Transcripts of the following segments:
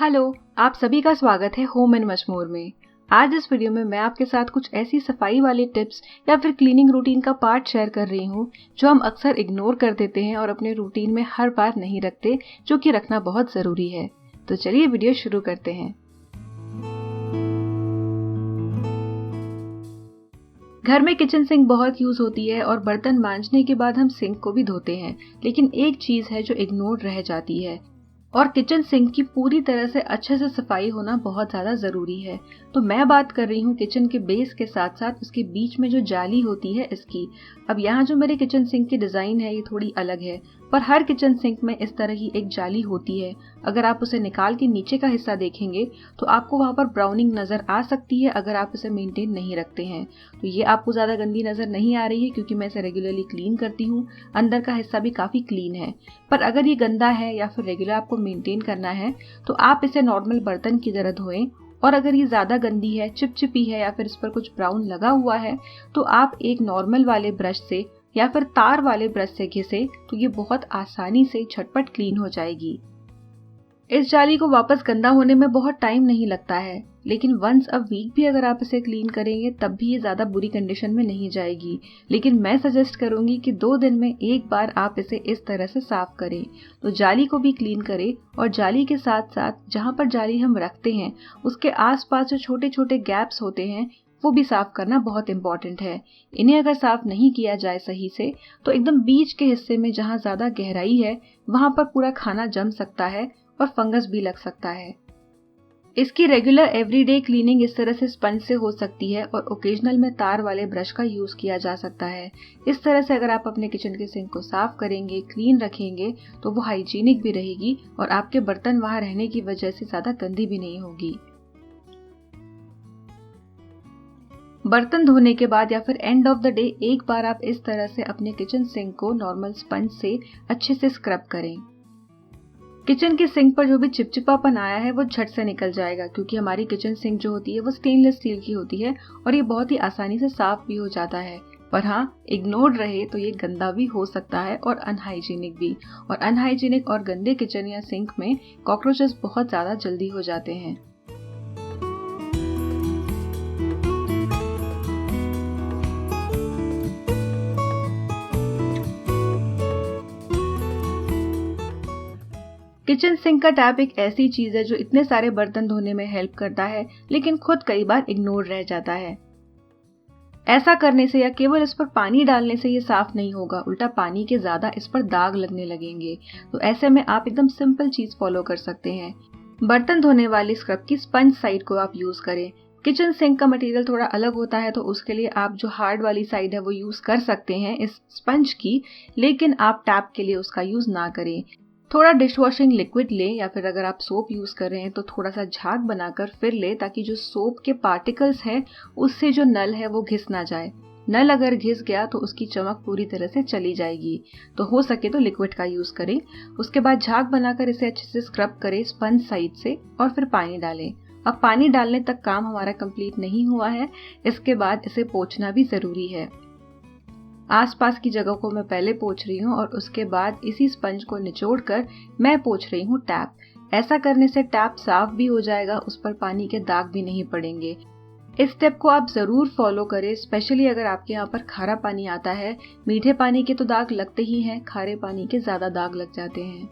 Hello, आप सभी का स्वागत है होम एंड मच मोर में। आज इस वीडियो में मैं आपके साथ कुछ ऐसी सफाई वाले टिप्स या फिर क्लीनिंग रूटीन का पार्ट शेयर कर रही हूँ जो हम अक्सर इग्नोर कर देते हैं और अपने रूटीन में हर बार नहीं रखते, जो कि रखना बहुत ज़रूरी है। तो चलिए वीडियो शुरू करते हैं। घर में किचन सिंक बहुत यूज होती है और बर्तन मांजने के बाद हम सिंक को भी धोते हैं, लेकिन एक चीज है जो इग्नोर रह जाती है और किचन सिंक की पूरी तरह से अच्छे से सफाई होना बहुत ज़्यादा ज़रूरी है। तो मैं बात कर रही हूँ किचन के बेस के साथ साथ उसके बीच में जो जाली होती है इसकी। अब यहाँ जो मेरे किचन सिंक की डिज़ाइन है ये थोड़ी अलग है, पर हर किचन सिंक में इस तरह की एक जाली होती है। अगर आप उसे निकाल के नीचे का हिस्सा देखेंगे तो आपको वहाँ पर ब्राउनिंग नज़र आ सकती है अगर आप इसे मेंटेन नहीं रखते हैं। तो ये आपको ज़्यादा गंदी नज़र नहीं आ रही है क्योंकि मैं इसे रेगुलरली क्लीन करती हूँ। अंदर का हिस्सा भी काफ़ी क्लीन है, पर अगर ये गंदा है या फिर रेगुलर आपको मेंटेन करना है तो आप इसे नॉर्मल बर्तन की तरह धोएं। और अगर ये ज़्यादा गंदी है, चिपचिपी है या फिर इस पर कुछ ब्राउन लगा हुआ है तो आप एक नॉर्मल वाले ब्रश से या फिर तार वाले ब्रश से घिसे तो ये बहुत आसानी से झटपट क्लीन हो जाएगी। इस जाली को वापस गंदा होने में बहुत टाइम नहीं लगता है, लेकिन वंस अ वीक भी अगर आप इसे क्लीन करेंगे तब भी ये ज़्यादा बुरी कंडीशन में नहीं जाएगी। लेकिन मैं सजेस्ट करूंगी कि 2 दिन में एक बार आप इसे इस तरह से साफ करें। तो जाली को भी क्लीन करें और जाली के साथ साथ जहाँ पर जाली हम रखते हैं उसके आसपास जो छोटे छोटे गैप्स होते हैं वो भी साफ करना बहुत इम्पॉर्टेंट है। इन्हें अगर साफ नहीं किया जाए सही से तो एकदम बीच के हिस्से में जहाँ ज़्यादा गहराई है वहाँ पर पूरा खाना जम सकता है और फंगस भी लग सकता है। इसकी रेगुलर एवरीडे क्लीनिंग इस तरह से स्पंज से हो सकती है और ओकेजनल में तार वाले ब्रश का यूज किया जा सकता है। इस तरह से अगर आप अपने किचन के सिंक को साफ करेंगे, क्लीन रखेंगे तो वो हाइजीनिक भी रहेगी और आपके बर्तन वहां रहने की वजह से ज्यादा गंदी भी नहीं होगी। बर्तन धोने के बाद या फिर एंड ऑफ द डे एक बार आप इस तरह से अपने किचन सिंक को नॉर्मल स्पंज से अच्छे से स्क्रब करें। किचन के सिंक पर जो भी चिपचिपापन आया है वो झट से निकल जाएगा क्योंकि हमारी किचन सिंक जो होती है वो स्टेनलेस स्टील की होती है और ये बहुत ही आसानी से साफ भी हो जाता है। पर हाँ, इग्नोर रहे तो ये गंदा भी हो सकता है और अनहाइजीनिक भी। और अनहाइजीनिक और गंदे किचन या सिंक में कॉकरोचेस बहुत ज़्यादा जल्दी हो जाते हैं। किचन सिंक का टैप एक ऐसी चीज है जो इतने सारे बर्तन धोने में हेल्प करता है, लेकिन खुद कई बार इग्नोर रह जाता है। ऐसा करने से या केवल इस पर पानी डालने से ये साफ नहीं होगा, उल्टा पानी के ज्यादा इस पर दाग लगने लगेंगे। तो ऐसे में आप एकदम सिंपल चीज फॉलो कर सकते हैं। बर्तन धोने वाली स्क्रब की स्पंज साइड को आप यूज करें। किचन सिंक का मटेरियल थोड़ा अलग होता है तो उसके लिए आप जो हार्ड वाली साइड है वो यूज कर सकते हैं इस स्पंज की, लेकिन आप टैप के लिए उसका यूज ना करें। थोड़ा डिश वॉशिंग लिक्विड लें या फिर अगर आप सोप यूज कर रहे हैं तो थोड़ा सा झाग बनाकर फिर लें ताकि जो सोप के पार्टिकल्स हैं उससे जो नल है वो घिस ना जाए। नल अगर घिस गया तो उसकी चमक पूरी तरह से चली जाएगी। तो हो सके तो लिक्विड का यूज करें। उसके बाद झाग बनाकर इसे अच्छे से स्क्रब करें स्पंज साइड से और फिर पानी डालें। अब पानी डालने तक काम हमारा कंप्लीट नहीं हुआ है, इसके बाद इसे पोंछना भी जरूरी है। आसपास की जगह को मैं पहले पोंछ रही हूँ और उसके बाद इसी स्पंज को निचोड़कर मैं पोंछ रही हूँ टैप। ऐसा करने से टैप साफ भी हो जाएगा, उस पर पानी के दाग भी नहीं पड़ेंगे। इस स्टेप को आप जरूर फॉलो करें, स्पेशली अगर आपके यहाँ पर खारा पानी आता है। मीठे पानी के तो दाग लगते ही हैं, खारे पानी के ज्यादा दाग लग जाते हैं।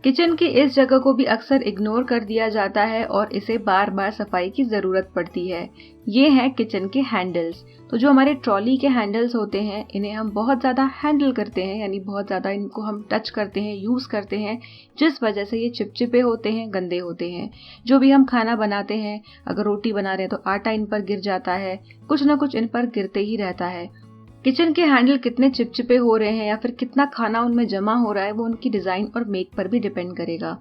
किचन की इस जगह को भी अक्सर इग्नोर कर दिया जाता है और इसे बार बार सफाई की जरूरत पड़ती है। ये हैं किचन के हैंडल्स। तो जो हमारे ट्रॉली के हैंडल्स होते हैं इन्हें हम बहुत ज़्यादा हैंडल करते हैं, यानी बहुत ज़्यादा इनको हम टच करते हैं, यूज़ करते हैं, जिस वजह से ये चिपचिपे होते हैं, गंदे होते हैं। जो भी हम खाना बनाते हैं, अगर रोटी बना रहे हैं तो आटा इन पर गिर जाता है, कुछ ना कुछ इन पर गिरते ही रहता है। किचन के हैंडल कितने चिपचिपे हो रहे हैं या फिर कितना खाना उनमें जमा हो रहा है वो उनकी डिजाइन और मेक पर भी डिपेंड करेगा।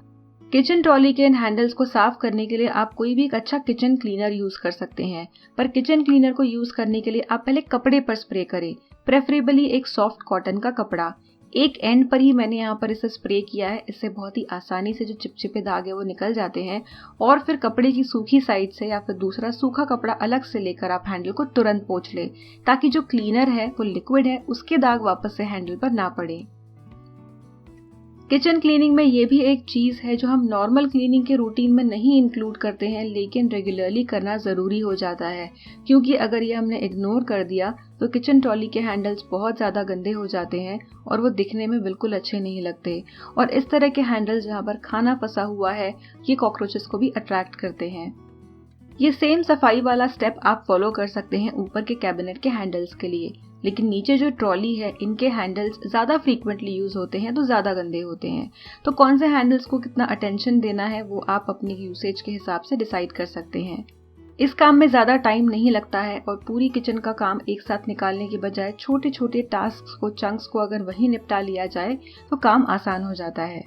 किचन ट्रॉली के इन हैंडल्स को साफ करने के लिए आप कोई भी एक अच्छा किचन क्लीनर यूज कर सकते हैं, पर किचन क्लीनर को यूज करने के लिए आप पहले कपड़े पर स्प्रे करें, प्रेफरेबली एक सॉफ्ट कॉटन का कपड़ा। एक एंड पर ही मैंने यहाँ पर इसे स्प्रे किया है। इससे बहुत ही आसानी से जो चिपचिपे दाग है वो निकल जाते हैं। और फिर कपड़े की सूखी साइड से या फिर दूसरा सूखा कपड़ा अलग से लेकर आप हैंडल को तुरंत पोंछ ले, ताकि जो क्लीनर है वो लिक्विड है उसके दाग वापस से हैंडल पर ना पड़े। किचन क्लीनिंग में ये भी एक चीज है जो हम नॉर्मल क्लीनिंग के रूटीन में नहीं इंक्लूड करते हैं, लेकिन रेगुलरली करना जरूरी हो जाता है, क्योंकि अगर ये हमने इग्नोर कर दिया तो किचन ट्रॉली के हैंडल्स बहुत ज्यादा गंदे हो जाते हैं और वो दिखने में बिल्कुल अच्छे नहीं लगते। और इस तरह के हैंडल्स जहाँ पर खाना फंसा हुआ है ये कॉकरोचेस को भी अट्रैक्ट करते हैं। ये सेम सफाई वाला स्टेप आप फॉलो कर सकते हैं ऊपर के कैबिनेट के हैंडल्स के लिए, लेकिन नीचे जो ट्रॉली है इनके हैंडल्स ज़्यादा फ्रीक्वेंटली यूज़ होते हैं तो ज़्यादा गंदे होते हैं। तो कौन से हैंडल्स को कितना अटेंशन देना है वो आप अपनी यूसेज के हिसाब से डिसाइड कर सकते हैं। इस काम में ज़्यादा टाइम नहीं लगता है और पूरी किचन का काम एक साथ निकालने के बजाय छोटे छोटे टास्क को, चंक्स को अगर वहीं निपटा लिया जाए तो काम आसान हो जाता है।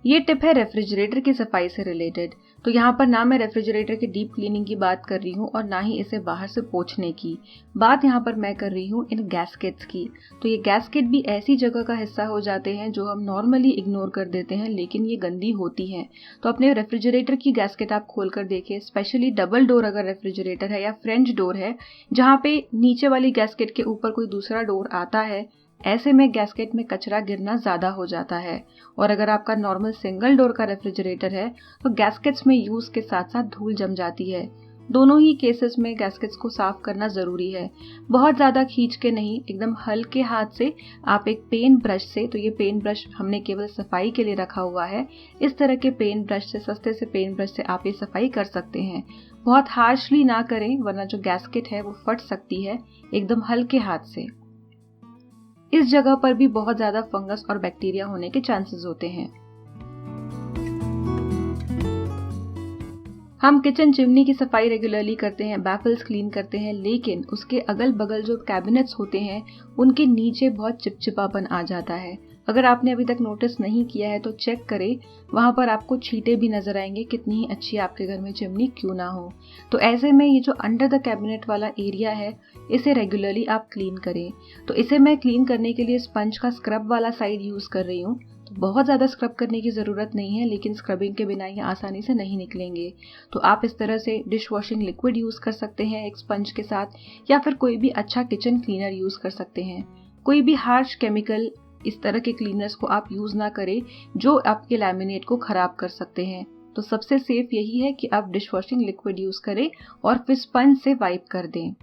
ये टिप है रेफ्रिजरेटर की सफाई से रिलेटेड। तो यहाँ पर ना मैं रेफ्रिजरेटर की डीप क्लीनिंग की बात कर रही हूँ और ना ही इसे बाहर से पोंछने की बात यहाँ पर मैं कर रही हूँ इन गैस्केट्स की। तो ये गैस्केट भी ऐसी जगह का हिस्सा हो जाते हैं जो हम नॉर्मली इग्नोर कर देते हैं, लेकिन ये गंदी होती हैं। तो अपने रेफ्रिजरेटर की गैस्केट आप खोल कर देखिए, स्पेशली डबल डोर अगर रेफ्रिजरेटर है या फ्रेंच डोर है जहाँ पे नीचे वाली गैस्केट के ऊपर कोई दूसरा डोर आता है, ऐसे में गैस्केट में कचरा गिरना ज़्यादा हो जाता है। और अगर आपका नॉर्मल सिंगल डोर का रेफ्रिजरेटर है तो गैस्केट्स में यूज़ के साथ साथ धूल जम जाती है। दोनों ही केसेस में गैस्केट्स को साफ करना ज़रूरी है। बहुत ज़्यादा खींच के नहीं, एकदम हल्के हाथ से आप एक पेन ब्रश से, तो ये पेन ब्रश हमने केवल सफाई के लिए रखा हुआ है, इस तरह के पेन ब्रश से, सस्ते से पेन ब्रश से आप ये सफाई कर सकते हैं। बहुत हार्शली ना करें वरना जो गैस्केट है वो फट सकती है। एकदम हल्के हाथ से। इस जगह पर भी बहुत ज्यादा फंगस और बैक्टीरिया होने के चांसेस होते हैं। हम किचन चिमनी की सफाई रेगुलरली करते हैं, बैफल्स क्लीन करते हैं, लेकिन उसके अगल बगल जो कैबिनेट्स होते हैं उनके नीचे बहुत चिपचिपापन आ जाता है। अगर आपने अभी तक नोटिस नहीं किया है तो चेक करें, वहां पर आपको छींटे भी नजर आएंगे, कितनी ही अच्छी आपके घर में चिमनी क्यों ना हो। तो ऐसे में ये जो अंडर द कैबिनेट वाला एरिया है इसे रेगुलरली आप क्लीन करें। तो इसे मैं क्लीन करने के लिए स्पंज का स्क्रब वाला साइड यूज कर रही हूँ। तो बहुत ज़्यादा स्क्रब करने की ज़रूरत नहीं है, लेकिन स्क्रबिंग के बिना ये आसानी से नहीं निकलेंगे। तो आप इस तरह से डिश वॉशिंग लिक्विड यूज़ कर सकते हैं एक स्पंज के साथ, या फिर कोई भी अच्छा किचन क्लीनर यूज़ कर सकते हैं। कोई भी हार्श केमिकल, इस तरह के क्लीनर्स को आप यूज़ ना करें जो आपके लैमिनेट को ख़राब कर सकते हैं। तो सबसे सेफ यही है कि आप डिश वॉशिंग लिक्विड यूज़ करें और फिर स्पंज से वाइप कर दें।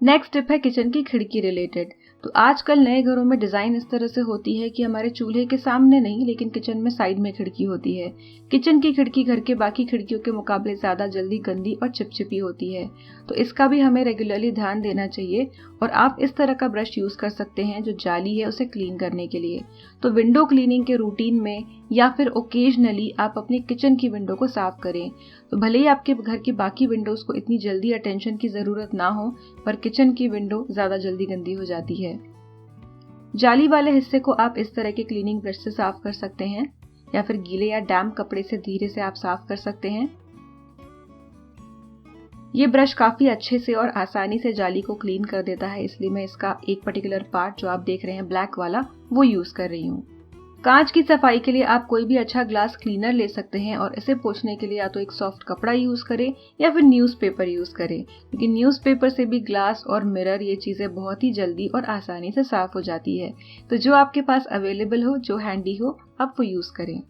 नेक्स्ट टिप है किचन की खिड़की रिलेटेड। तो आजकल नए घरों में डिज़ाइन इस तरह से होती है कि हमारे चूल्हे के सामने नहीं, लेकिन किचन में साइड में खिड़की होती है। किचन की खिड़की घर के बाकी खिड़कियों के मुकाबले ज़्यादा जल्दी गंदी और चिपचिपी होती है। तो इसका भी हमें रेगुलरली ध्यान देना चाहिए और आप इस तरह का ब्रश यूज़ कर सकते हैं जो जाली है उसे क्लीन करने के लिए। तो विंडो क्लीनिंग के रूटीन में या फिर ओकेजनली आप अपनी किचन की विंडो को साफ करें। तो भले ही आपके घर की बाकी विंडोज़ को इतनी जल्दी अटेंशन की ज़रूरत ना हो, पर किचन की विंडो ज़्यादा जल्दी गंदी हो जाती है। जाली वाले हिस्से को आप इस तरह के क्लीनिंग ब्रश से साफ कर सकते हैं या फिर गीले या डैम्प कपड़े से धीरे से आप साफ कर सकते हैं। ये ब्रश काफ़ी अच्छे से और आसानी से जाली को क्लीन कर देता है, इसलिए मैं इसका एक पर्टिकुलर पार्ट जो आप देख रहे हैं ब्लैक वाला वो यूज़ कर रही हूँ। कांच की सफाई के लिए आप कोई भी अच्छा ग्लास क्लीनर ले सकते हैं और इसे पोंछने के लिए या तो एक सॉफ्ट कपड़ा यूज़ करें या फिर न्यूज़पेपर यूज़ करें, क्योंकि न्यूज़पेपर से भी ग्लास और मिरर ये चीज़ें बहुत ही जल्दी और आसानी से साफ हो जाती है। तो जो आपके पास अवेलेबल हो, जो हैंडी हो, आप वो यूज़ करें।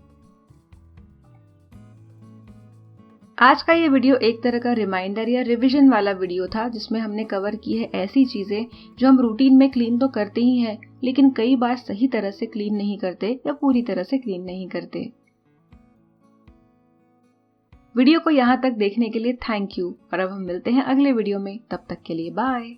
आज का ये वीडियो एक तरह का रिमाइंडर या रिवीजन वाला वीडियो था, जिसमें हमने कवर की है ऐसी चीज़ें जो हम रूटीन में क्लीन तो करते ही हैं, लेकिन कई बार सही तरह से क्लीन नहीं करते या पूरी तरह से क्लीन नहीं करते। वीडियो को यहाँ तक देखने के लिए थैंक यू और अब हम मिलते हैं अगले वीडियो में। तब तक के लिए बाय।